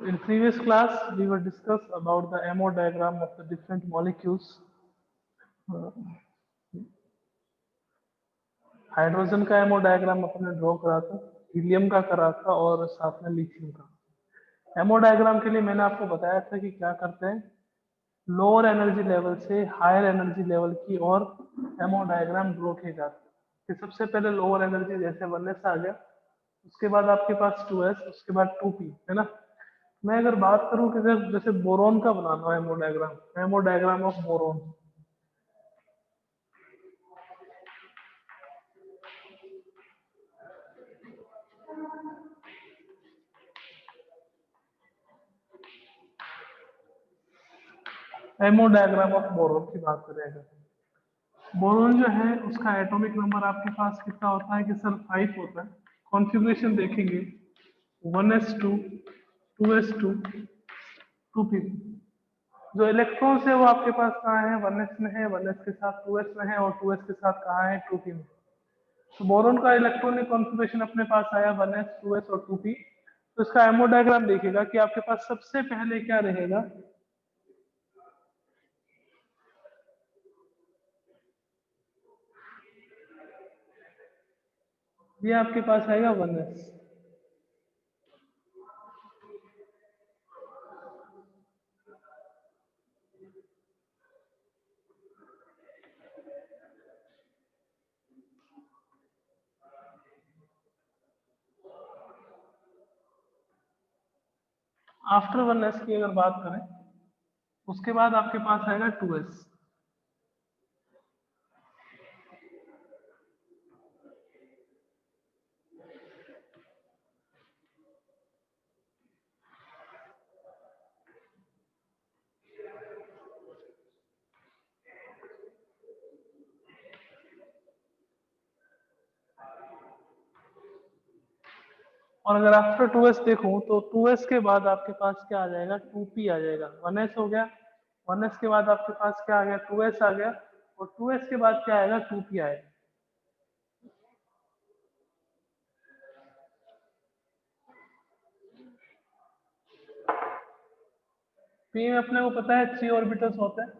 In previous class, we were discussed about the MO diagram of the different molecules. Hydrogen का ammo diagram अपने draw करा था, helium का करा था और साथ में लिथियम का। एमओ डायग्राम के लिए मैंने आपको बताया था कि क्या करते हैं, लोअर एनर्जी लेवल से हायर एनर्जी लेवल की और एमओ डायग्राम ड्रॉ किए जाते हैं। कि सबसे पहले लोअर एनर्जी जैसे 1s आ गया, उसके बाद आपके पास 2s, उसके बाद 2p, है ना। मैं अगर बात करूं कि जैसे बोरोन का बनाना है ammo diagram of boron. Ammo diagram of boron की बात करेंगे। बोरोन जो है उसका एटॉमिक नंबर आपके पास कितना होता है कि सर 5 होता है। कॉन्फ़िगरेशन देखेंगे 1s2, 2s2, 2p। जो इलेक्ट्रॉन्स है वो आपके पास कहाँ है, 1s में है, 1s के साथ 2s में है और 2s के साथ कहाँ है, 2p में। तो बोरोन का इलेक्ट्रॉनिक कॉन्फ़िगरेशन अपने पास आया 1s, 2s और 2p। तो इसका एमओ डायग्राम देखिएगा कि आपके पास सबसे पहले क्या रहेगा, ये आपके पास आएगा 1s। आफ्टर 1s की अगर बात करें, उसके बाद आपके पास आएगा 2s। और अगर आफ्टर 2s देखूं तो 2s के बाद आपके पास क्या आ जाएगा, 2p आ जाएगा। 1s हो गया, 1s के बाद आपके पास क्या आ गया, 2s आ गया और 2s के बाद क्या आएगा, 2p आएगा। p में अपने को पता है 3 ऑर्बिटल्स होते हैं।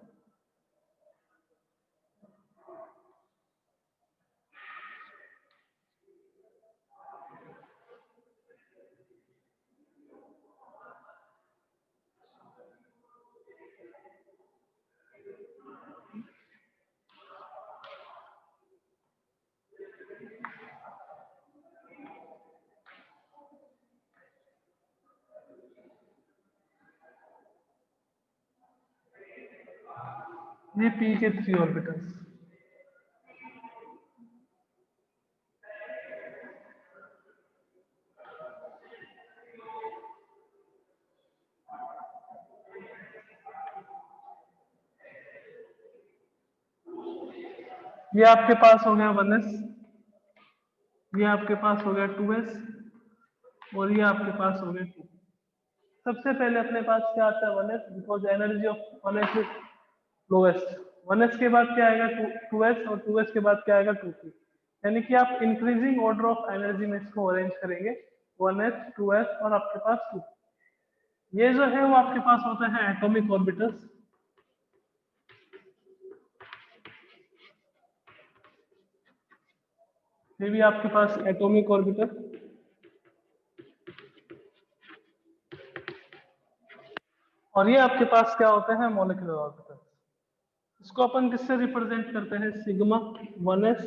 ये p के 3 ऑर्बिटल्स। ये आपके पास हो गया 1s, ये आपके पास हो गया 2s और ये आपके पास हो गया 2। सबसे पहले अपने पास क्या आता है, 1s, because energy of 1s is lowest. 1s के बाद क्या आएगा, 2s और 2s के बाद क्या आएगा, 2p। यानी कि आप इंक्रीजिंग ऑर्डर ऑफ एनर्जी में इसको अरेंज करेंगे, 1s, 2s और आपके पास 2। ये जो है वो आपके पास होते हैं एटॉमिक ऑर्बिटल्स। ये भी आपके पास एटॉमिक ऑर्बिटल और ये आपके पास क्या होते हैं, मॉलिक्यूलर ऑर्बिटल। इसको अपन किससे रिप्रेजेंट करते हैं, सिग्मा 1s।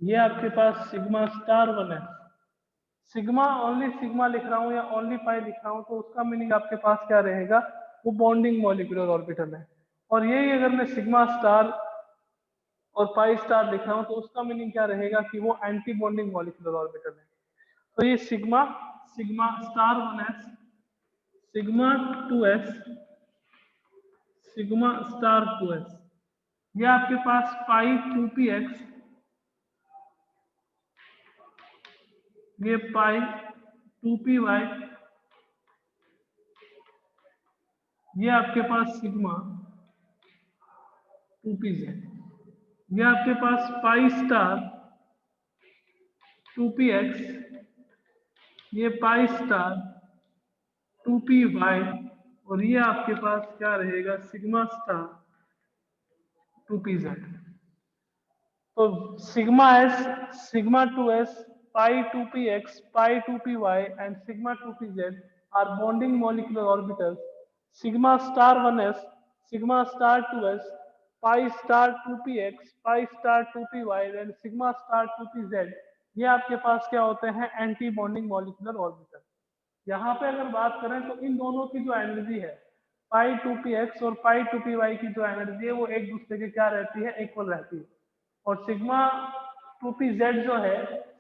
ये आपके पास sigma star 1s। Sigma only sigma लिख रहा हूँ या ओनली पाई लिख रहा हूँ तो उसका मीनिंग आपके पास क्या रहेगा, वो बॉन्डिंग मॉलिक्यूलर ऑर्बिटल है। और यही अगर मैं सिग्मा स्टार और पाई स्टार लिख रहा हूँ तो उसका मीनिंग क्या रहेगा कि वो एंटी बॉन्डिंग मॉलिक्यूलर ऑर्बिटल है। तो ये sigma, sigma star 1s, sigma 2s, sigma star 2s, ये आपके पास पाई 2px, ये पाई 2py, ये आपके पास सिग्मा 2pz, ये आपके पास पाई स्टार 2px, ये पाई स्टार 2py, और ये आपके पास क्या रहेगा, सिग्मा स्टार 2pz। तो sigma S, sigma 2s, pi 2px, pi 2py and sigma 2pz are bonding molecular orbitals. Sigma star 1s, sigma star 2s, pi star 2px, pi star 2py and sigma star 2pz, ये आपके पास क्या होते हैं, anti bonding molecular orbital. यहाँ पे अगर बात करें तो इन दोनों की जो एनर्जी है, पाई 2px और पाई 2py की जो एनर्जी है वो एक दूसरे के क्या रहती है, इक्वल रहती है। और सिग्मा 2pz जो है,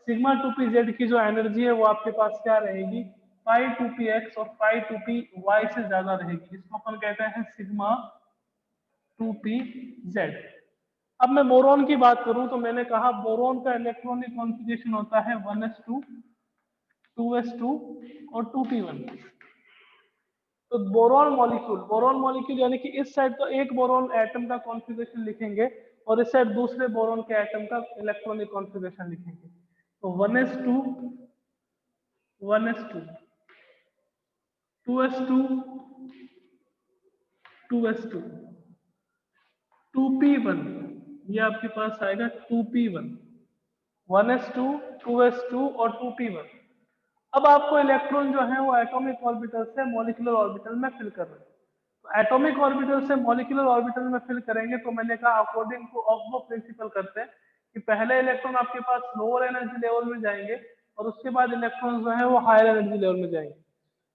सिग्मा 2pz की जो एनर्जी है वो आपके पास क्या रहेगी, पाई 2px और पाई 2py से ज्यादा रहेगी। इसको अपन कहते हैं सिग्मा 2pz। अब मैं बोरॉन की बात करूं तो मैंने कहा बोरॉन का इलेक्ट्रॉनिक कॉन्फ़िगरेशन होता है 1s2, 2s2 और 2p1। तो बोरॉन मॉलिक्यूल यानी कि इस साइड तो एक बोरॉन एटम का कॉन्फ़िगरेशन लिखेंगे और इस साइड दूसरे बोरॉन के एटम का इलेक्ट्रॉनिक कॉन्फ़िगरेशन लिखेंगे। तो 1s2, 1s2, 2s2, 2s2, 2p1, ये आपके पास आएगा 2p1, 1s2, 2s2 और 2p1। अब आपको इलेक्ट्रॉन जो है वो एटॉमिक ऑर्बिटल से मॉलिक्यूलर ऑर्बिटल में फिल कर रहे हैं। तो एटॉमिक ऑर्बिटल से मॉलिक्यूलर ऑर्बिटल में फिल करेंगे तो मैंने कहा अकॉर्डिंग टू ऑक्सबो प्रिंसिपल करते हैं कि पहले इलेक्ट्रॉन आपके पास लोअर एनर्जी लेवल में जाएंगे और उसके बाद इलेक्ट्रॉन जो है वो हायर एनर्जी लेवल में जाएंगे।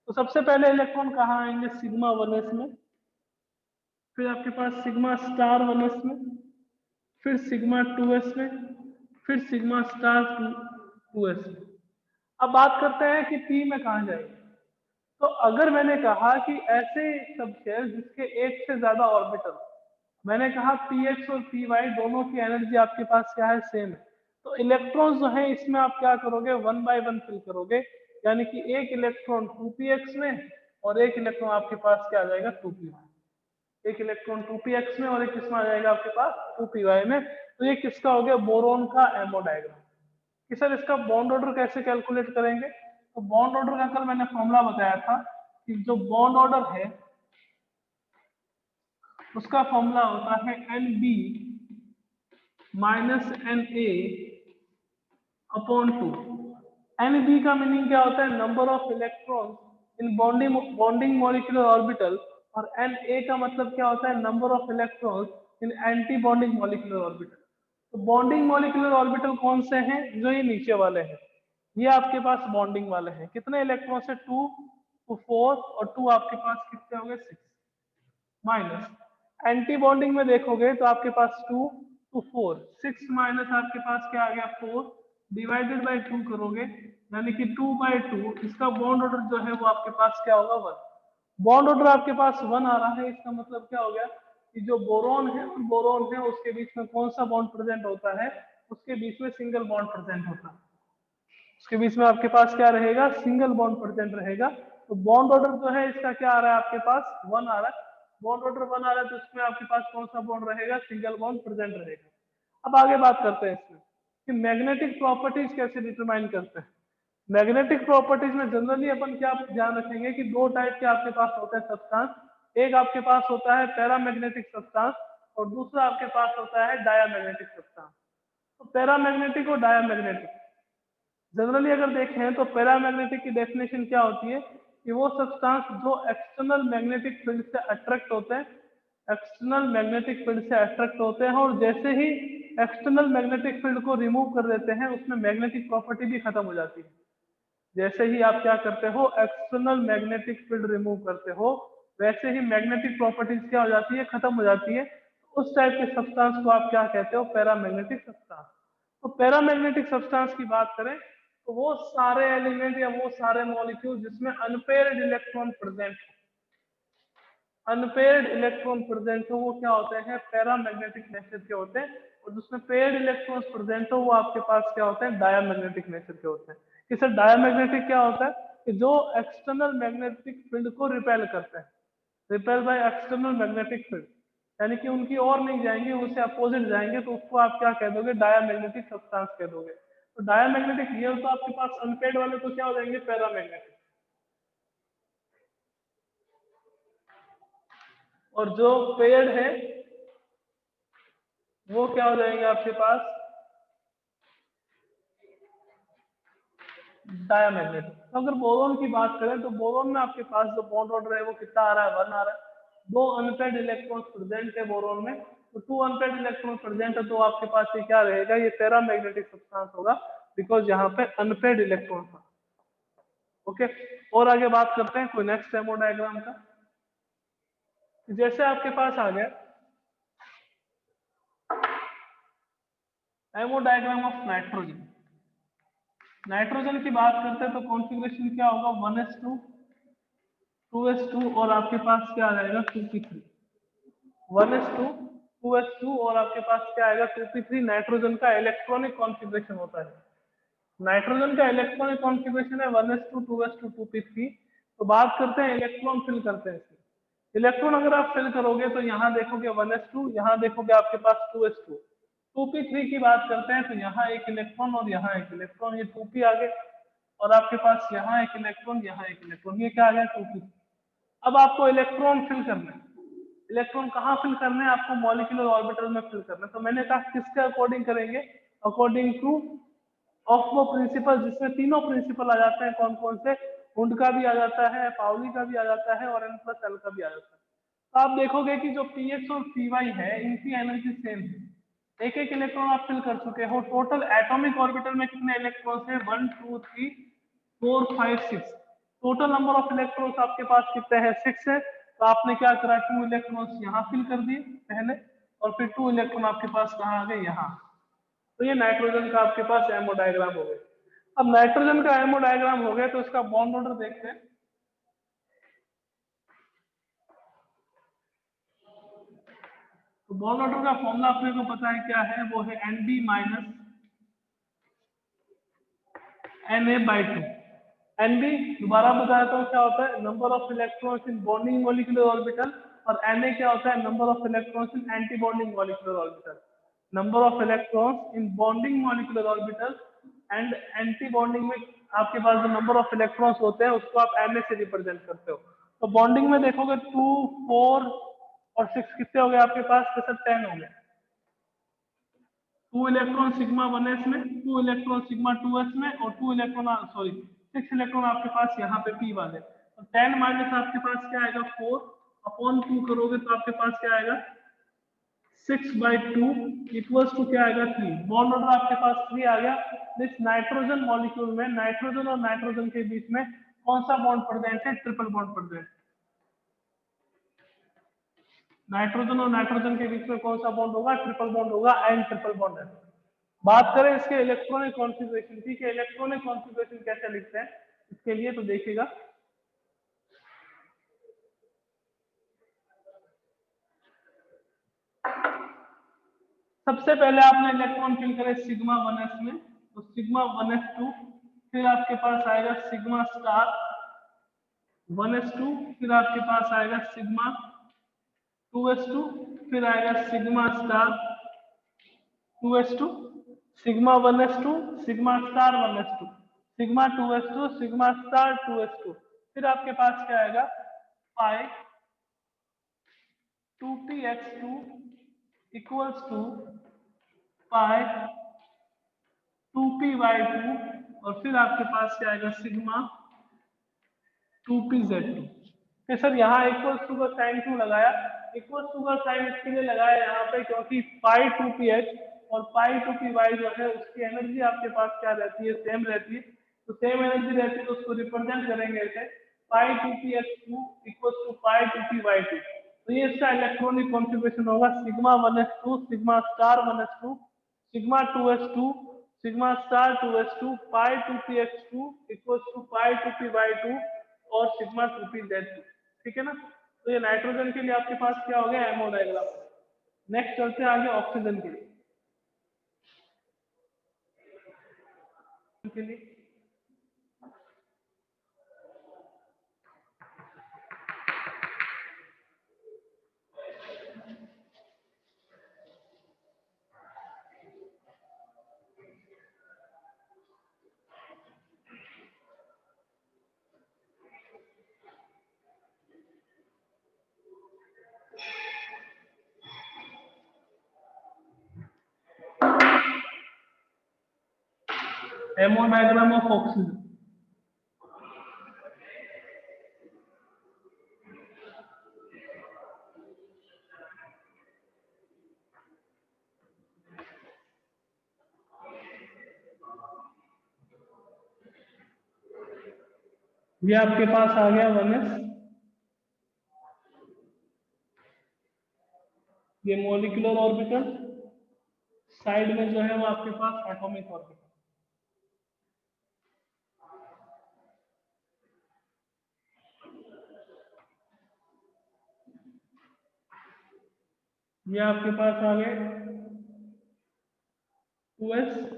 तो सबसे पहले इलेक्ट्रॉन कहाँ आएंगे, सिग्मा 1s में, फिर आपके पास सिग्मा स्टार 1s में, फिर सिग्मा 2s में, फिर सिग्मा स्टार 2s में। अब बात करते हैं कि पी में कहाँ जाएंगे। तो अगर मैंने कहा कि ऐसे सबशेल जिसके एक से ज्यादा ऑर्बिटल, मैंने कहा px और py दोनों की एनर्जी आपके पास क्या है, सेम है। तो इलेक्ट्रॉन जो है इसमें आप क्या करोगे, 1 बाय 1 फिल करोगे, यानी कि एक इलेक्ट्रॉन 2px में और एक इलेक्ट्रॉन आपके पास क्या आ जाएगा, 2py। एक इलेक्ट्रॉन 2px में और एक किसमें आ जाएगा आपके पास, 2py में। तो ये किसका हो गया, बोरॉन का एमओ डायग्राम। कि सर इसका बॉन्ड ऑर्डर कैसे कैलकुलेट करेंगे। तो बॉन्ड ऑर्डर का कल मैंने फॉर्मूला बताया था कि जो बॉन्ड ऑर्डर है उसका फॉर्मूला होता है NB minus NA upon 2। NB का मीनिंग क्या होता है, number of electron in bonding molecular orbital, और Na का मतलब क्या होता है, number of electron in anti bonding molecular orbital. तो बॉन्डिंग मॉलिक्यूलर ऑर्बिटल कौन से हैं, जो ये नीचे वाले हैं, ये आपके पास बॉन्डिंग वाले हैं। कितने इलेक्ट्रॉन से, 2 to 4, और 2 आपके पास कितने हो गए, 6। माइनस एंटी बॉन्डिंग में देखोगे तो आपके पास 2 to 4, 6 माइनस आपके पास क्या आ गया, 4, डिवाइडेड बाय 2 करोगे, यानी कि 2/2। इसका बॉन्ड ऑर्डर जो है वो आपके पास क्या होगा, 1। बॉन्ड ऑर्डर आपके पास 1 आ रहा है, इसका मतलब क्या हो गया कि जो बोरॉन है और बोरॉन है उसके बीच में कौन सा बॉन्ड प्रेजेंट होता है, उसके बीच में सिंगल बॉन्ड प्रेजेंट होता है। उसके बीच में आपके पास क्या रहेगा, सिंगल बॉन्ड प्रेजेंट रहेगा। तो बॉन्ड ऑर्डर जो है इसका क्या आ रहा है, आपके पास 1 आ रहा है। बॉन्ड ऑर्डर 1 आ रहा है तो इसमें आपके पास कौन सा बॉन्ड रहेगा, सिंगल बॉन्ड प्रेजेंट रहेगा। अब आगे बात करते हैं इसमें कि मैग्नेटिक प्रॉपर्टीज कैसे डिटरमाइन करते हैं। मैग्नेटिक प्रॉपर्टीज में जनरली अपन क्या ध्यान रखेंगे कि दो टाइप के आपके पास होते हैं सब्सटेंस। एक आपके पास होता है पैरामैग्नेटिक सब्सटेंस और दूसरा आपके पास होता है डायामैग्नेटिक सब्सटेंस। तो पैरामैग्नेटिक और डायामैग्नेटिक जनरली अगर देखें तो पैरामैग्नेटिक की डेफिनेशन क्या होती है कि वो सब्सटेंस जो एक्सटर्नल मैग्नेटिक फील्ड से अट्रैक्ट होते हैं, एक्सटर्नल मैग्नेटिक फील्ड से अट्रैक्ट होते हैं, और जैसे ही एक्सटर्नल मैग्नेटिक फील्ड को रिमूव कर देते हैं उसमें मैग्नेटिक प्रॉपर्टी भी खत्म हो जाती है। जैसे ही आप क्या करते हो, एक्सटर्नल मैग्नेटिक फील्ड रिमूव करते हो, वैसे ही मैग्नेटिक प्रॉपर्टीज क्या हो जाती है, खत्म हो जाती है। उस टाइप के सब्सटेंस को आप क्या कहते हो, पैरामैग्नेटिक सब्सटेंस। तो पैरामैग्नेटिक सब्सटेंस की बात करें तो वो सारे एलिमेंट या वो सारे मॉलिक्यूल जिसमें अनपेयर्ड इलेक्ट्रॉन प्रेजेंट हो, अनपेयर्ड इलेक्ट्रॉन प्रेजेंट हो, वो क्या होते हैं, पैरामैग्नेटिक नेचर के होते हैं। और जिसमें पेयर्ड इलेक्ट्रॉन प्रेजेंट हो वो आपके पास क्या होते हैं, डायामैग्नेटिक नेचर के होते हैं। कि सर डायामैग्नेटिक क्या होता है, कि जो एक्सटर्नल मैग्नेटिक फील्ड को रिपेल करते हैं, repel by external magnetic field, यानी कि उनकी ओर नहीं जाएंगे, उससे अपोजिट जाएंगे, तो उसको आप क्या कह दोगे, डायामैग्नेटिक सब्सटेंस कह दोगे। तो डायामैग्नेटिक ये तो आपके पास अनपेयर्ड वाले तो क्या हो जाएंगे, पैरामैग्नेटिक। और जो पेयर्ड है वो क्या हो जाएंगे आपके पास डायमैग्नेटिक। तो अगर बोरोन की बात करें तो बोरोन में आपके पास जो बॉन्ड ऑर्डर है वो कितना आ रहा है, 1 आ रहा है। 2 अनपेड इलेक्ट्रॉन प्रेजेंट है बोरोन में, तो 2 अनपेड इलेक्ट्रॉन प्रेजेंट है तो आपके पास ये क्या रहेगा, ये पैरामैग्नेटिक सब्सटेंस होगा, बिकॉज यहाँ पे अनपेड इलेक्ट्रॉन था। ओके, और आगे बात करते हैं कोई नेक्स्ट एमओ डायग्राम का। जैसे आपके पास आ गया ammo diagram of nitrogen. Nitrogen की बात करते हैं तो कॉन्फ़िगरेशन क्या होगा, 1s2 2s2 और आपके पास क्या आ जाएगा 2p3। 1s2 2s2 और आपके पास क्या आएगा 2p3 नाइट्रोजन का इलेक्ट्रॉनिक कॉन्फ़िगरेशन होता है। नाइट्रोजन का इलेक्ट्रॉनिक कॉन्फ़िगरेशन है 1s2 2s2 2p3। तो बात करते हैं इलेक्ट्रॉन फिल करते हैं इसमें। इलेक्ट्रॉन अगर आप फिल करोगे तो यहाँ देखोगे 1s2, यहाँ देखोगे आपके पास 2s2। 2p3 की बात करते हैं तो यहाँ एक इलेक्ट्रॉन और यहाँ एक इलेक्ट्रॉन, ये 2p आ गए, और आपके पास यहाँ एक इलेक्ट्रॉन यहाँ एक इलेक्ट्रॉन, ये क्या आ गया 2p। अब आपको इलेक्ट्रॉन फिल करना है। इलेक्ट्रॉन कहाँ फिल करने हैं आपको, मॉलिक्यूलर ऑर्बिटल में फिल करना है। तो मैंने कहा किसके अकॉर्डिंग करेंगे, अकॉर्डिंग टू ऑफ वो प्रिंसिपल, जिसमें तीनों प्रिंसिपल आ जाते हैं। कौन कौन से, वुंड का भी आ जाता है, पाउली का भी आ जाता है, और n+l का भी आ जाता है। तो आप देखोगे कि जो px और py है इनकी एनर्जी सेम है। एक एक इलेक्ट्रॉन आप फिल कर चुके हो। टोटल एटॉमिक ऑर्बिटल में कितने इलेक्ट्रॉन्स हैं, 1 2 3 4 5 6। टोटल नंबर ऑफ इलेक्ट्रॉन्स आपके पास कितने हैं, 6 है। तो आपने क्या करा, 2 इलेक्ट्रॉन्स यहाँ फिल कर दिए पहले, और फिर 2 इलेक्ट्रॉन आपके पास कहाँ आ गए, यहाँ। तो ये नाइट्रोजन का आपके पास एमओ डायग्राम हो गया। अब नाइट्रोजन का एमओ डायग्राम हो गया तो इसका बॉन्ड ऑर्डर देखते हैं। तो बॉन्ड ऑर्डर का फॉर्मूला अपने को पता है क्या है, वो है NB माइनस Na/2। NB दोबारा बताया तो क्या होता है, number of electrons in bonding molecular orbital, और Na क्या होता है, number of electrons in anti bonding molecular orbital. Number of electrons in bonding molecular orbital and anti bonding में आपके पास जो नंबर ऑफ इलेक्ट्रॉन्स होते हैं उसको आप Na से रिप्रेजेंट करते हो। तो बॉन्डिंग में देखोगे 2 4 और 6 कितने हो गए आपके पास, तो सर 10 हो गए। 2 इलेक्ट्रॉन सिग्मा 1s में, 2 इलेक्ट्रॉन सिग्मा 2s में, और 2 इलेक्ट्रॉन सॉरी 6 इलेक्ट्रॉन आपके पास यहाँ पे p वाले। तो 10 माइनस आपके पास क्या आएगा 4 अपॉन 2 करोगे तो आपके पास क्या आएगा 6/2 इक्वल्स टू क्या आएगा 3। बॉन्ड ऑर्डर आपके पास 3 आ गया। इस नाइट्रोजन मॉलिक्यूल में नाइट्रोजन और नाइट्रोजन के बीच में कौन सा बॉन्ड प्रेजेंट है, ट्रिपल बॉन्ड प्रेजेंट। नाइट्रोजन और नाइट्रोजन के बीच में कौन सा बॉन्ड होगा, ट्रिपल बॉन्ड होगा, एंड ट्रिपल बॉन्ड है। बात करें इसके इलेक्ट्रॉनिक कॉन्फ़िगरेशन की, कि इलेक्ट्रॉनिक कॉन्फ़िगरेशन कैसे लिखते हैं, इसके लिए तो देखिएगा। सबसे पहले आपने इलेक्ट्रॉन फिल करे सिग्मा 1s में, तो सिग्मा 1s2, फिर आपके पास आएगा सिग्मा स्टार 1s2, फिर आपके पास आएगा सिग्मा 2s2, फिर आएगा sigma star 2s2, sigma 1s2, sigma star 1s2, sigma 2s2, sigma star 2s2, फिर आपके पास क्या आएगा पाई 2px2 equals to pi 2p/2, और फिर आपके पास क्या आएगा सिग्मा 2pz2। फिर सर यहाँ इक्वल्स टू का साइन क्यों लगाया, इक्वल्स टू का साइन इसके लिए लगाया यहाँ पे क्योंकि पाई 2px और पाई 2py जो है उसकी एनर्जी आपके पास क्या रहती है, सेम रहती है। तो सेम एनर्जी रहती है तो उसको रिप्रेजेंट करेंगे ऐसे पाई 2px2 equals to pi 2py2। तो ये इसका इलेक्ट्रॉनिक कॉन्फ़िगरेशन होगा sigma 1s2 sigma star 1s2 sigma 2s2 sigma star 2s2 pi 2px2 equals to pi 2py2 और सिग्मा 2pz2। ठीक है ना। तो ये नाइट्रोजन के लिए आपके पास क्या हो गया एमओ डायग्राम। नेक्स्ट चलते हैं आगे ऑक्सीजन के लिए। Ammo diagram of oxygen. ये आपके पास आ गया 1s, ये मॉलिक्यूलर ऑर्बिटल, साइड में जो है वो आपके पास एटॉमिक ऑर्बिटल। ये आपके पास आ गए 2s,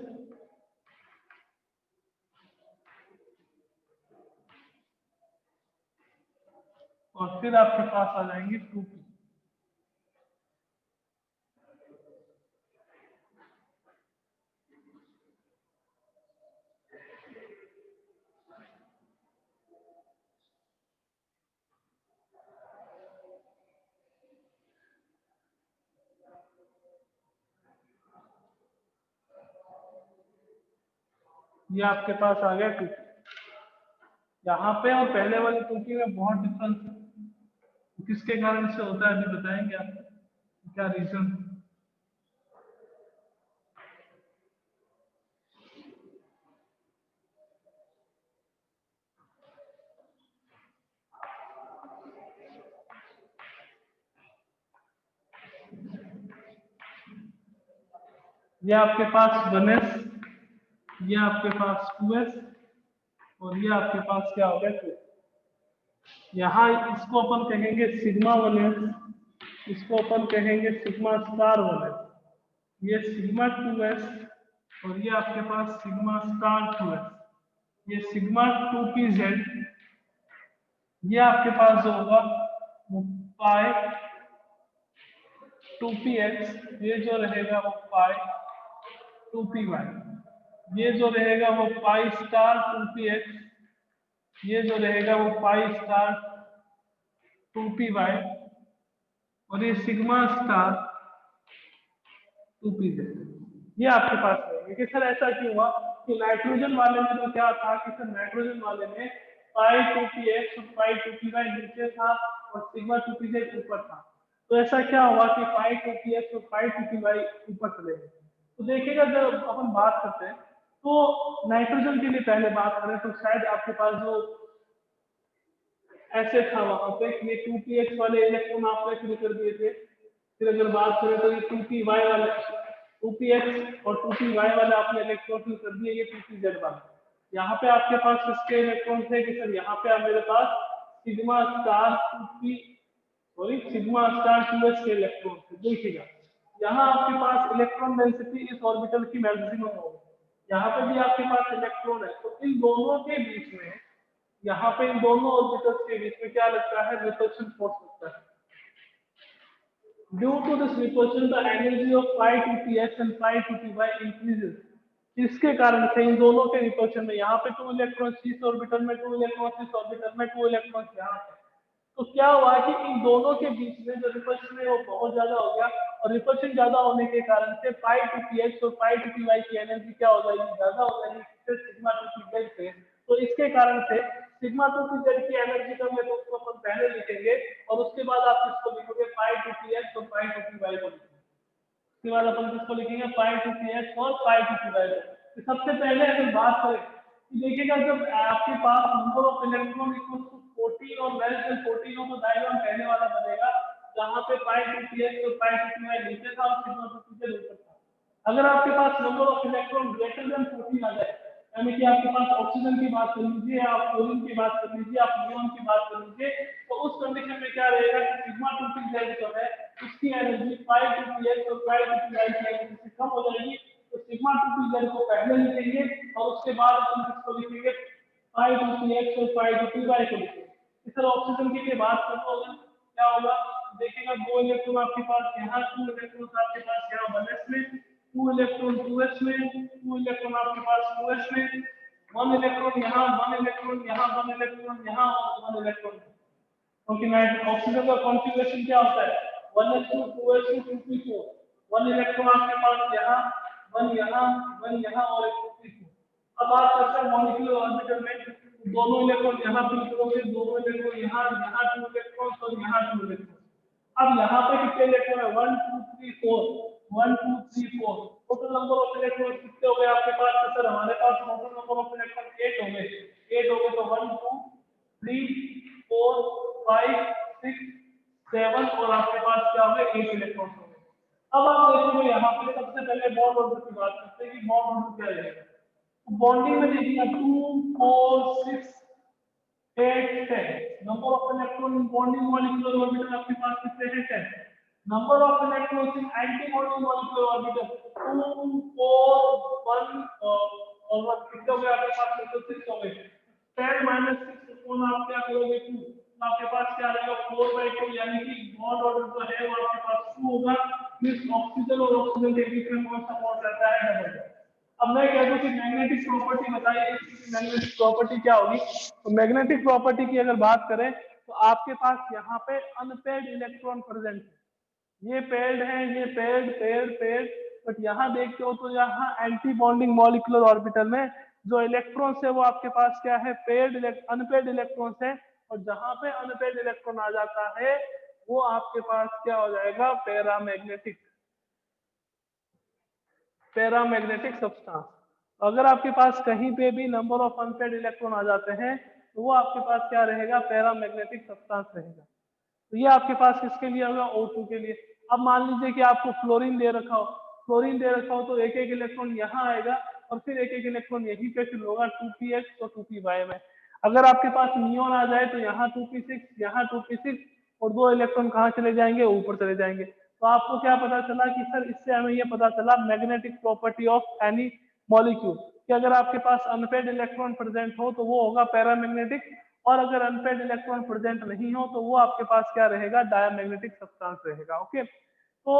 और फिर आपके पास आ जाएंगे 2p। ये आपके पास आ गया 2p। यहाँ पे और पहले वाली 2p में बहुत डिफरेंस है। किसके कारण से होता है अभी बताएंगे आपको, क्या रीजन। ये आपके पास 1s, ये आपके पास 2s, और ये आपके पास क्या हो गया 2। यहाँ इसको अपन कहेंगे सिग्मा 1s, इसको अपन कहेंगे सिग्मा स्टार 1s, ये सिग्मा 2s, और ये आपके पास सिग्मा स्टार 2s, ये सिग्मा 2pz, ये आपके पास जो होगा वो पाई 2px, ये जो रहेगा वो पाई 2py, ये जो रहेगा वो पाई स्टार 2px, ये जो रहेगा वो पाई स्टार 2py, और ये सिग्मा स्टार 2pz। ये आपके पास रहेंगे कि सर ऐसा क्यों हुआ कि नाइट्रोजन वाले में तो क्या था कि सर नाइट्रोजन वाले में पाई 2px और पाई 2py नीचे था और सिग्मा 2pz ऊपर था। तो ऐसा क्या हुआ कि पाई 2px और पाई 2py ऊपर चले गए। तो देखिएगा जब अपन बात करते हैं तो नाइट्रोजन के लिए पहले बात करें तो शायद आपके पास जो ऐसे था वहां पे ये 2px वाले इलेक्ट्रॉन आपने शुरू कर दिए थे। फिर अगर बात करें तो ये 2py वाले 2px और 2py वाले आपने इलेक्ट्रॉन शुरू कर दिए, ये 2pz वाले। यहाँ पे आपके पास किसके इलेक्ट्रॉन थे कि सर यहाँ पे मेरे पास sigma star 2p sorry sigma star 2s के इलेक्ट्रॉन थे। देखिएगा यहाँ आपके पास इलेक्ट्रॉन डेंसिटी इस ऑर्बिटल की मैक्सिमम होगी, यहाँ पे भी आपके पास इलेक्ट्रॉन है, तो इन दोनों के बीच में यहाँ पे इन दोनों ऑर्बिटल्स के बीच में क्या लगता है, रिपल्शन फोर्स लगता है। Due to this repulsion, the energy of pi 2px and pi 2py increases. इसके कारण से इन दोनों के रिपल्शन में यहाँ पे 2 इलेक्ट्रॉन इस ऑर्बिटल में, 2 इलेक्ट्रॉन इस ऑर्बिटल में, 2 इलेक्ट्रॉन यहाँ पे। तो क्या हुआ कि इन दोनों के बीच में जो रिपल्शन है वो बहुत ज्यादा हो गया, और रिपल्शन ज्यादा होने के कारण से पाई 2px और पाई 2py की एनर्जी क्या हो जाएगी, ज्यादा हो जाएगी सिग्मा 2pz से। तो इसके कारण से सिग्मा 2pz की एनर्जी का मैं तो अपन पहले लिखेंगे और उसके बाद आप इसको लिखोगे पाई 2px और पाई 2py को लिखेंगे। उसके बाद अपन किसको लिखेंगे पाई 2px और पाई 2py को। तो सबसे पहले अगर बात करें तो देखिएगा जब आपके पास number of electron equal to 14 और लेस देन 14 हो तो डायग्राम पहले वाला बनेगा जहां पे पाई 2px और पाई 2py नीचे था और सिग्मा 2pz ऊपर था। अगर आपके पास number of electron greater than 14 आ जाए, यानी कि आपके पास ऑक्सीजन की बात कर लीजिए, आप क्लोरीन की बात कर लीजिए, आप नियोन की बात कर लीजिए, तो उस कंडीशन में क्या रहेगा कि सिग्मा 2pz जो है उसकी एनर्जी पाई 2px और पाई 2py की एनर्जी से कम हो जाएगी। तो सिग्मा 2pz को पहले लिखेंगे और उसके बाद अपन किसको लिखेंगे पाई 2px और पाई 2py को लिखेंगे। इस तरह ऑक्सीजन की बात करो अगर क्या होगा, देखिएगा 2 इलेक्ट्रॉन आपके पास यहाँ, 2 इलेक्ट्रॉन आपके पास यहाँ 1s में, 2 इलेक्ट्रॉन 2s में, 2 इलेक्ट्रॉन आपके पास 2s में, 1 इलेक्ट्रॉन यहाँ, 1 इलेक्ट्रॉन यहाँ, 1 इलेक्ट्रॉन यहाँ और 1 इलेक्ट्रॉन। क्योंकि ऑक्सीजन का कॉन्फ़िगरेशन क्या होता है 1s2 2s2 2p4, 1 इलेक्ट्रॉन आपके पास यहाँ, 1 यहाँ, 1 यहाँ और एक 2p4। अब है मॉलिक्यूलर ऑर्बिटल में दोनों इलेक्ट्रॉन यहाँ फिल करोगे, दोनों इलेक्ट्रॉन यहाँ, यहाँ 2 इलेक्ट्रॉन और यहाँ 2 इलेक्ट्रॉन। अब यहाँ पे कितने इलेक्ट्रॉन है 1 2 3 4 1 2 3 4 टोटल नंबर ऑफ इलेक्ट्रॉन कितने हो गए आपके पास? तो सर हमारे पास टोटल नंबर ऑफ इलेक्ट्रॉन 8 हो गए। 8 हो गए तो 1 2 3 4 5 6 7 और आपके पास क्या हो गए 8 इलेक्ट्रॉन हो गए। अब आप देखोगे यहाँ पे सबसे पहले बॉन्ड ऑर्डर की बात करते हैं कि बॉन्ड ऑर्डर क्या रहेगा। बॉन्डिंग में देखिए 2 4 6 8 10 number of electron in bonding molecular orbital आपके पास कितने हैं? 10। Number of electrons in anti bonding molecular orbital 2 4 1 और 1 कितने हो गए आपके पास? तो 6 हो गए। 10 माइनस 6 कौन आप क्या करोगे 2 तो आपके पास क्या रहेगा 4/2 यानी कि बॉन्ड ऑर्डर जो है वो आपके पास 2 होगा। मींस ऑक्सीजन और ऑक्सीजन के बीच में कौन सा बॉन्ड रहता है? डबल। अब मैं कह दूं कि मैग्नेटिक प्रॉपर्टी बताइए, मैग्नेटिक प्रॉपर्टी क्या होगी? तो मैग्नेटिक प्रॉपर्टी की अगर बात करें तो आपके पास यहाँ पे अनपेयर्ड इलेक्ट्रॉन प्रेजेंट है। ये पेयर्ड है, ये पेयर्ड पेयर्ड पेयर्ड, बट यहाँ देखते हो तो यहाँ एंटी बॉन्डिंग मॉलिक्यूलर ऑर्बिटल में जो इलेक्ट्रॉन्स है वो आपके पास क्या है? पेयर्ड अनपेयर्ड इलेक्ट्रॉन्स है। और जहां पे अनपेयर्ड इलेक्ट्रॉन आ जाता है वो आपके पास क्या हो जाएगा? Paramagnetic paramagnetic substance. अगर आपके पास कहीं पे भी नंबर ऑफ अनपेयर्ड इलेक्ट्रॉन आ जाते हैं तो वो आपके पास क्या रहेगा? पैरामैग्नेटिक सब्सटेंस रहेगा। तो ये आपके पास किसके लिए होगा? O2 के लिए। अब मान लीजिए कि आपको फ्लोरीन दे रखा हो, फ्लोरीन दे रखा हो तो एक एक इलेक्ट्रॉन यहाँ आएगा और फिर एक एक इलेक्ट्रॉन यहीं पे फिल होगा 2p(x) और 2p(y) में। अगर आपके पास नियोन आ जाए तो यहाँ 2p6 यहाँ 2p6 और 2 इलेक्ट्रॉन कहाँ चले जाएंगे? ऊपर चले जाएंगे। तो आपको क्या पता चला कि सर इससे हमें ये पता चला magnetic property of any molecule कि अगर आपके पास अनपेयर्ड इलेक्ट्रॉन प्रेजेंट हो तो वो होगा पैरामैग्नेटिक, और अगर अनपेयर्ड इलेक्ट्रॉन प्रेजेंट नहीं हो तो वो आपके पास क्या रहेगा? डायमैग्नेटिक सब्सटेंस रहेगा। ओके, तो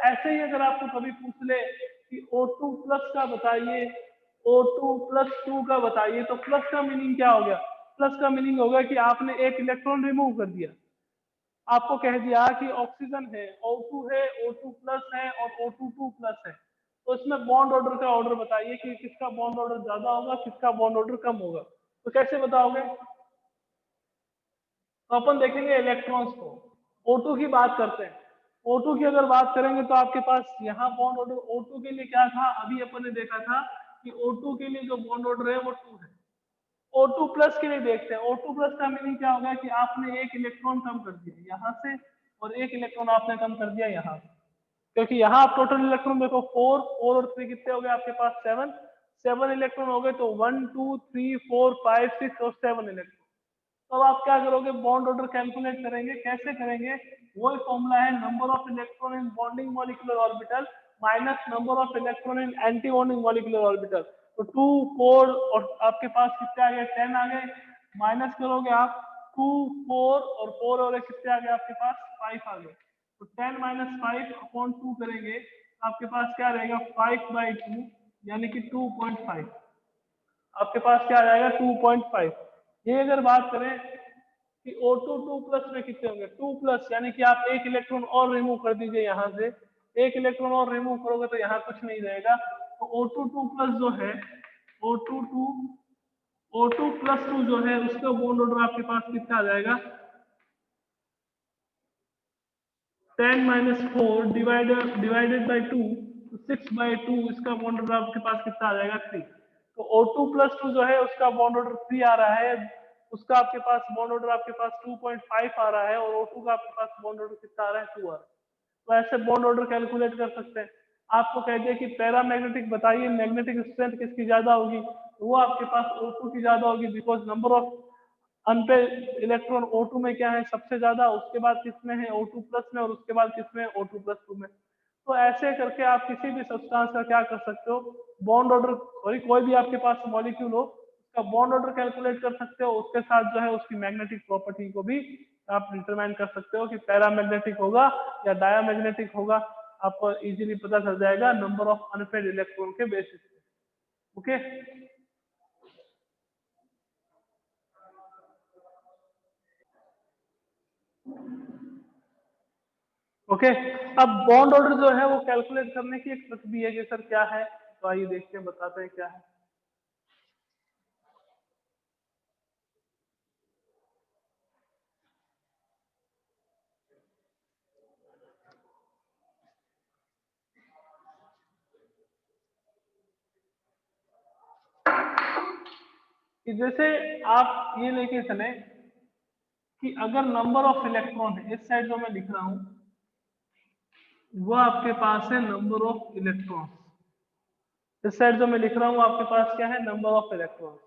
ऐसे ही अगर आपको कभी पूछ ले कि O2 प्लस का बताइए, O2 प्लस 2 का बताइए, तो प्लस का मीनिंग क्या हो गया? प्लस का मीनिंग होगा कि आपने एक इलेक्ट्रॉन रिमूव कर दिया। आपको कह दिया कि ऑक्सीजन है, O2 है, O2 प्लस है और O2 2 प्लस है, तो इसमें बॉन्ड ऑर्डर का ऑर्डर बताइए कि किसका बॉन्ड ऑर्डर ज्यादा होगा, किसका बॉन्ड ऑर्डर कम होगा। तो कैसे बताओगे? तो अपन देखेंगे इलेक्ट्रॉन्स को। O2 की बात करते हैं। O2 की अगर बात करेंगे तो आपके पास यहाँ बॉन्ड ऑर्डर O2 के लिए क्या था? अभी अपन ने देखा था कि O2 के लिए जो बॉन्ड ऑर्डर है वो 2 है। O2 प्लस के लिए देखते हैं। O2 प्लस का मीनिंग क्या होगा कि आपने एक इलेक्ट्रॉन कम कर दिया यहाँ से और एक इलेक्ट्रॉन आपने कम कर दिया यहाँ से, क्योंकि यहाँ आप टोटल इलेक्ट्रॉन देखो 4 और 3 कितने हो गए आपके पास? 7 इलेक्ट्रॉन हो गए। तो 1 2 3 4 5 6 और 7 इलेक्ट्रॉन। तो अब आप क्या करोगे? बॉन्ड ऑर्डर कैलकुलेट करेंगे। कैसे करेंगे? वही फॉर्मूला है number of electron in bonding molecular orbital minus number of electron in anti bonding molecular orbital. तो 2 4 और आपके पास कितने आ गए? 10 आ गए। माइनस करोगे आप 2 4 और 4 और कितने आ गए आपके पास? 5 आ गए। तो 10 माइनस 5 अपॉन 2 करेंगे आपके पास क्या रहेगा? 5/2 यानी कि 2.5। आपके पास क्या आ जाएगा? 2.5। ये अगर बात करें कि O2 2 प्लस में कितने होंगे? 2 प्लस यानी कि आप एक इलेक्ट्रॉन और रिमूव कर दीजिए यहाँ से। एक इलेक्ट्रॉन और रिमूव करोगे तो यहाँ कुछ नहीं रहेगा। तो O2 2 प्लस जो है O2 प्लस 2 जो है उसका बॉन्ड ऑर्डर आपके पास कितना आ जाएगा? 10 माइनस 4 डिवाइडेड बाई 2 तो 6/2 इसका बॉन्ड ऑर्डर आपके पास कितना आ जाएगा? 3। तो O2 प्लस 2 जो है उसका बॉन्ड ऑर्डर 3 आ रहा है, उसका आपके पास बॉन्ड ऑर्डर आपके पास 2.5 आ रहा है और O2 का आपके पास बॉन्ड ऑर्डर कितना आ रहा है? 2 आ रहा है। तो ऐसे बॉन्ड ऑर्डर कैलकुलेट कर सकते हैं। आपको कह दिया कि पैरामैग्नेटिक बताइए मैग्नेटिक स्ट्रेंथ किसकी ज्यादा होगी, तो वो आपके पास O2 की ज्यादा होगी, because number of unpaired electron O2 में क्या है? सबसे ज्यादा। उसके बाद किसमें है? O2 प्लस में। और उसके बाद किसमें? O2 प्लस 2 में। तो ऐसे करके आप किसी भी सब्सटेंस का क्या कर सकते हो? बॉन्ड ऑर्डर, सॉरी कोई भी आपके पास मॉलिक्यूल हो उसका बॉन्ड ऑर्डर कैलकुलेट कर सकते हो। उसके साथ जो है उसकी मैग्नेटिक प्रॉपर्टी को भी आप डिटरमाइन कर सकते हो कि पैरामैग्नेटिक होगा या डायमैग्नेटिक होगा। आपको इजीली पता चल जाएगा नंबर ऑफ अनपेयर्ड इलेक्ट्रॉन के बेसिस पे। Okay, okay. अब बॉन्ड ऑर्डर जो है वो कैलकुलेट करने की एक ट्रिक भी है कि सर क्या है, तो आइए देखते हैं, बताते हैं क्या है। कि जैसे आप ये लेके चले कि अगर नंबर ऑफ इलेक्ट्रॉन है, इस साइड जो मैं लिख रहा हूं वो आपके पास है नंबर ऑफ इलेक्ट्रॉन, इस साइड जो मैं लिख रहा हूँ आपके पास क्या है, नंबर ऑफ इलेक्ट्रॉन,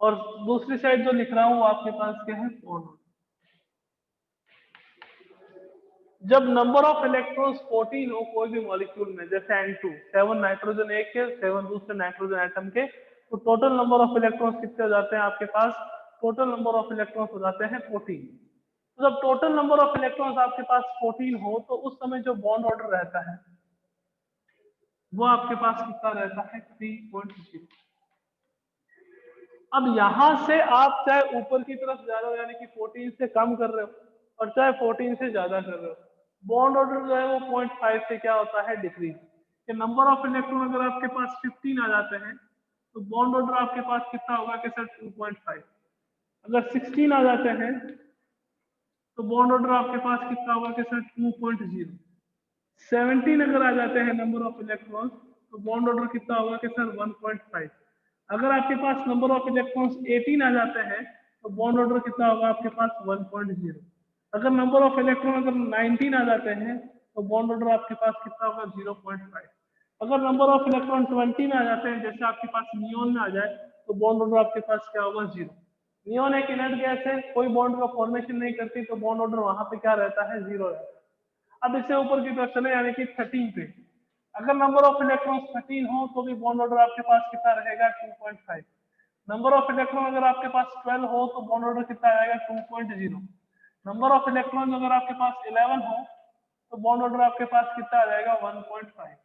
और दूसरी साइड जो लिख रहा हूँ वो आपके पास क्या है, बॉन्ड। जब नंबर ऑफ इलेक्ट्रॉन्स 14 हो कोई भी मॉलिक्यूल में, जैसे N2 7 नाइट्रोजन एक के 7 दूसरे नाइट्रोजन एटम के, तो टोटल नंबर ऑफ इलेक्ट्रॉन्स कितने हो जाते हैं आपके पास, टोटल नंबर ऑफ इलेक्ट्रॉन्स हो जाते हैं 14। तो जब टोटल नंबर ऑफ इलेक्ट्रॉन्स आपके पास 14 हो तो उस समय जो बॉन्ड ऑर्डर रहता है वो आपके पास कितना रहता है, 3.0। अब यहां से आप चाहे ऊपर की तरफ जा रहे हो यानी कि 14 से कम कर रहे हो और चाहे 14 से ज्यादा कर रहे हो, बॉन्ड ऑर्डर जो है वो 0.5 से क्या होता है, डिक्रीज। कि नंबर ऑफ इलेक्ट्रॉन अगर आपके पास 15 आ जाते हैं तो बॉन्ड ऑर्डर आपके पास कितना होगा कि सर 2.5। अगर 16 आ जाते हैं तो बॉन्ड ऑर्डर आपके पास कितना होगा कि सर 2.0। 17 अगर आ जाते हैं नंबर ऑफ इलेक्ट्रॉन्स तो बॉन्ड ऑर्डर कितना होगा कि सर 1.5। अगर आपके पास नंबर ऑफ इलेक्ट्रॉन्स 18 आ जाते हैं तो बॉन्ड ऑर्डर कितना होगा आपके पास 1.0। अगर नंबर ऑफ इलेक्ट्रॉन अगर 19 आ जाते हैं तो बॉन्ड ऑर्डर आपके पास कितना होगा, 0.5। अगर नंबर ऑफ इलेक्ट्रॉन 20 में आ जाते हैं, जैसे आपके पास नियोन में आ जाए, तो बॉन्ड ऑर्डर आपके पास क्या होगा, 0। नियोन एक इनर्ट गैस है, कोई बॉन्ड का फॉर्मेशन नहीं करती, तो बॉन्ड ऑर्डर वहां पे क्या रहता है, 0 रहता है। अब इससे ऊपर की तरफ चले यानी कि 13 पे, अगर नंबर ऑफ इलेक्ट्रॉन्स 13 हो तो भी बॉन्ड ऑर्डर आपके पास कितना रहेगा, 2.5। नंबर ऑफ इलेक्ट्रॉन अगर आपके पास 12 हो तो बॉन्ड ऑर्डर कितना आएगा, 2.0। नंबर ऑफ इलेक्ट्रॉन अगर आपके पास 11 हो तो बॉन्ड ऑर्डर आपके पास कितना आ जाएगा, 1.5।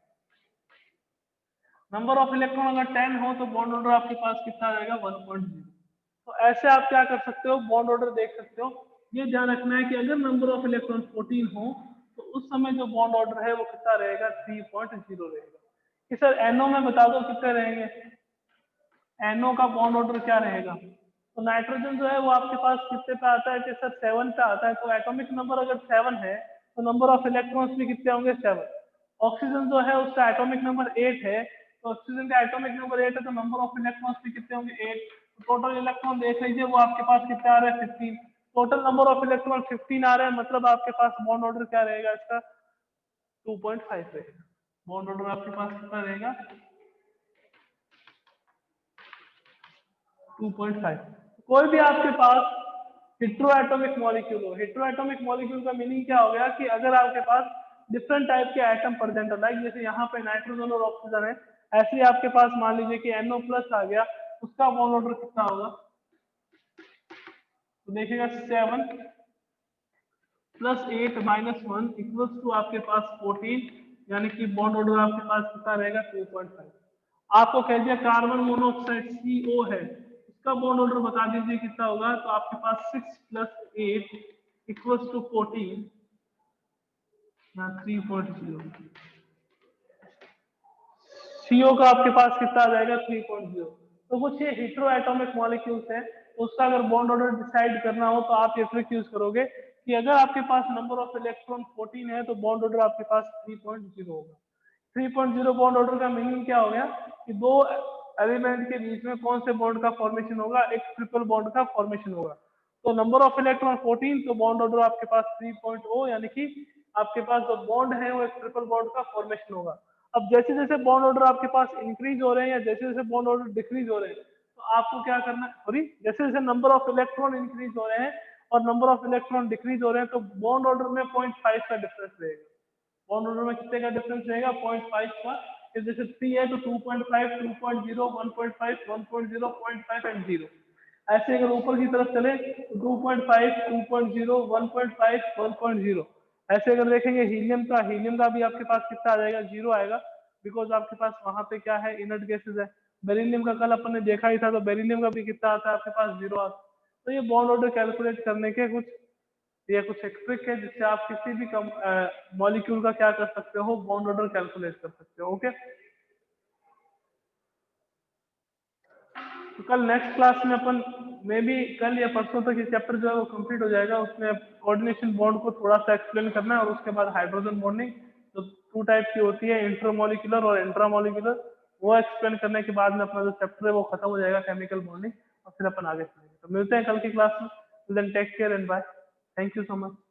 नंबर ऑफ इलेक्ट्रॉन अगर 10 हो तो बॉन्ड ऑर्डर आपके पास कितना आ जाएगा, 1.0। तो ऐसे आप क्या कर सकते हो, बॉन्ड ऑर्डर देख सकते हो। ये ध्यान रखना है कि अगर नंबर ऑफ इलेक्ट्रॉन 14 हो तो उस समय जो बॉन्ड ऑर्डर है वो कितना रहेगा, 3.0 रहेगा। कि सर एनओ में बता दो कितने रहेंगे, एनओ का बॉन्ड ऑर्डर क्या रहेगा। तो नाइट्रोजन जो है वो आपके पास कितने पे आता है कि सर 7 पे आता है, तो एटॉमिक नंबर अगर 7 है तो नंबर ऑफ इलेक्ट्रॉन्स भी कितने होंगे, 7। ऑक्सीजन जो है उसका एटॉमिक नंबर 8 है, तो ऑक्सीजन का एटॉमिक नंबर 8 है तो नंबर ऑफ इलेक्ट्रॉन्स भी कितने होंगे, 8। तो टोटल इलेक्ट्रॉन देख लीजिए वो आपके पास कितने आ रहे हैं, 15। टोटल नंबर ऑफ इलेक्ट्रॉन 15 आ रहे हैं, मतलब आपके पास बॉन्ड ऑर्डर क्या रहेगा इसका, 2.5 रहेगा। बॉन्ड ऑर्डर आपके पास कितना रहेगा, 2.5। कोई भी आपके पास हेट्रोएटॉमिक मॉलिक्यूल हो, हेट्रोएटॉमिक मॉलिक्यूल का मीनिंग क्या हो गया कि अगर आपके पास डिफरेंट टाइप के एटम प्रेजेंट हो, लाइक जैसे यहाँ पे नाइट्रोजन और ऑक्सीजन है, ऐसे ही आपके पास मान लीजिए कि NO प्लस आ गया, उसका बॉन्ड ऑर्डर कितना होगा, तो देखिएगा 7 प्लस 8 माइनस 1 इक्वल्स टू आपके पास 14, यानी कि बॉन्ड ऑर्डर आपके पास कितना रहेगा, 2.5। आपको कह दिया कार्बन मोनोऑक्साइड CO है, इसका बॉन्ड ऑर्डर बता दीजिए कितना होगा, तो आपके पास 6 प्लस 8 इक्वल्स टू 14 या 3.0। CO का आपके पास कितना आ जाएगा, 3.0। तो कुछ ये हेट्रो एटॉमिक मॉलिक्यूल्स हैं, तो उसका अगर बॉन्ड ऑर्डर डिसाइड करना हो तो आप ये ट्रिक यूज करोगे कि अगर आपके पास नंबर ऑफ इलेक्ट्रॉन 14 है तो बॉन्ड ऑर्डर आपके पास 3.0 होगा। 3.0 बॉन्ड ऑर्डर का मीनिंग क्या हो गया कि दो एलिमेंट के बीच में कौन से बॉन्ड का फॉर्मेशन होगा, एक ट्रिपल बॉन्ड का फॉर्मेशन होगा। तो नंबर ऑफ इलेक्ट्रॉन 14, तो बॉन्ड ऑर्डर आपके पास 3.0, यानी कि आपके पास जो बॉन्ड है वो एक ट्रिपल बॉन्ड का फॉर्मेशन होगा। अब जैसे जैसे बॉन्ड ऑर्डर आपके पास इंक्रीज हो रहे हैं या जैसे जैसे बॉन्ड ऑर्डर डिक्रीज हो रहे हैं, तो आपको क्या करना है, सॉरी, जैसे जैसे नंबर ऑफ इलेक्ट्रॉन इंक्रीज हो रहे हैं और नंबर ऑफ इलेक्ट्रॉन डिक्रीज हो रहे हैं, तो बॉन्ड ऑर्डर में 0.5 का डिफरेंस रहेगा। बॉन्ड ऑर्डर में कितने का डिफरेंस रहेगा, 0.5 का। फिर जैसे 3 है तो 2.5, 2.0, 1.5, 1.0, 0.5 एंड 0। ऐसे अगर ऊपर की तरफ चले तो 2.5, 2.0, 1.5, 1.0। ऐसे अगर देखेंगे हीलियम का भी आपके पास कितना आ जाएगा, 0 आएगा, बिकॉज आपके पास वहां पे क्या है, इनर्ट गैसेज है। बेरिलियम का कल अपन ने देखा ही था, तो बेरिलियम का भी कितना आता है आपके पास, 0 आता है। तो ये बॉन्ड ऑर्डर कैलकुलेट करने के कुछ, ये कुछ एक ट्रिक है जिससे आप किसी भी मॉलिक्यूल का क्या कर सकते हो, बॉन्ड ऑर्डर कैलकुलेट कर सकते हो। ओके, तो कल नेक्स्ट क्लास में अपन मे बी कल या परसों तक ये चैप्टर जो है वो कंप्लीट हो जाएगा। उसमें कोऑर्डिनेशन बॉन्ड को थोड़ा सा एक्सप्लेन करना है और उसके बाद हाइड्रोजन बॉन्डिंग जो 2 टाइप की होती है, इंटरमोलिकुलर और इंट्रामोलिकुलर, वो एक्सप्लेन करने के बाद में अपना जो चैप्टर है वो खत्म हो जाएगा, केमिकल बॉन्डिंग। और फिर अपन आगे चलेंगे। तो मिलते हैं कल की क्लास में। Then take care and bye. Thank you so much.